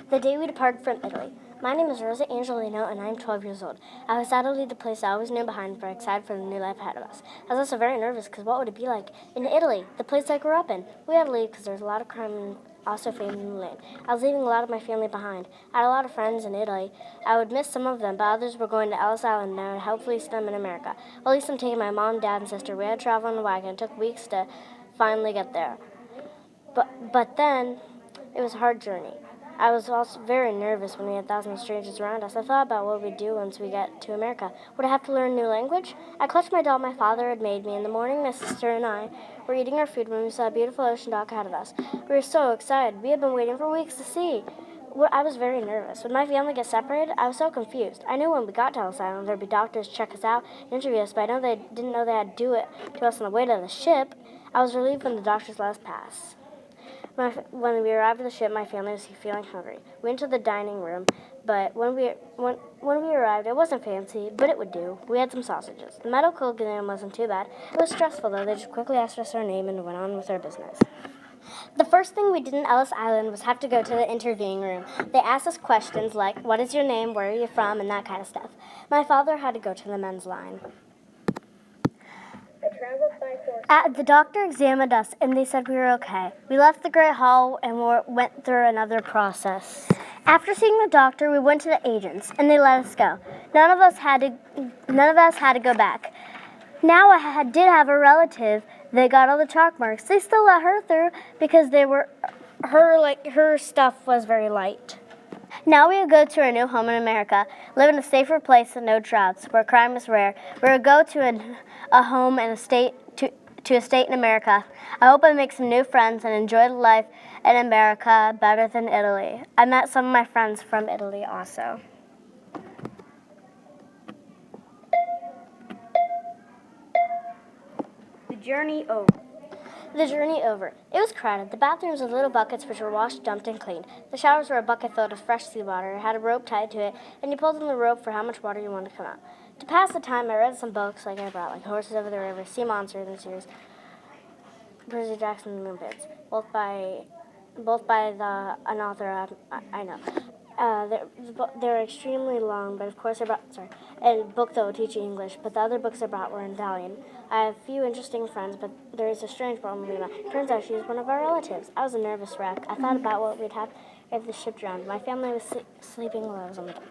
The day we departed from Italy. My name is Rosa Angelino, and I am 12 years old. I was sad to leave the place I always knew behind, but excited for the new life ahead of us. I was also very nervous because what would it be like in Italy, the place I grew up in? We had to leave because there was a lot of crime and also family in the land. I was leaving a lot of my family behind. I had a lot of friends in Italy. I would miss some of them, but others were going to Ellis Island and I would hopefully see them in America. Well, at least I'm taking my mom, dad, and sister. We had to travel in a wagon. It took weeks to finally get there. But then, it was a hard journey. I was also very nervous when we had thousands of strangers around us. I thought about what we'd do once we get to America. Would I have to learn a new language? I clutched my doll my father had made me. In the morning, my sister and I were eating our food when we saw a beautiful ocean dock ahead of us. We were so excited. We had been waiting for weeks to see. I was very nervous. Would my family get separated? I was so confused. I knew when we got to Ellis Island there'd be doctors check us out and interview us, but I didn't know they had to do it to us on the way to the ship. I was relieved when the doctors let us pass. When we arrived at the ship, my family was feeling hungry. We went to the dining room, but when we arrived, it wasn't fancy, but it would do. We had some sausages. The medical exam wasn't too bad. It was stressful, though. They just quickly asked us our name and went on with our business. The first thing we did in Ellis Island was have to go to the interviewing room. They asked us questions like, what is your name, where are you from, and that kind of stuff. My father had to go to the men's line. The doctor examined us, and they said we were okay. We left the Great Hall and went through another process. After seeing the doctor, we went to the agents, and they let us go. None of us had to go back. Now I did have a relative. They got all the chalk marks. They still let her through because her stuff was very light. Now we would go to our new home in America, live in a safer place with no droughts, where crime is rare. We would go to a home and a state in America. I hope I make some new friends and enjoy life in America better than Italy. I met some of my friends from Italy also. The journey over. It was crowded. The bathrooms were little buckets which were washed, dumped, and cleaned. The showers were a bucket filled with fresh seawater. It had a rope tied to it, and you pulled on the rope for how much water you wanted to come out. To pass the time, I read some books like Horses Over the River, Sea Monsters, and series, Percy Jackson and Moonpits, both by an author I know. They're extremely long, but of course a book that will teach you English, but the other books I brought were in Italian. I have a few interesting friends, but there is a strange problem with Lena. Turns out she is one of our relatives. I was a nervous wreck. I thought about what we'd have if the ship drowned. My family was sleeping while I was on the deck.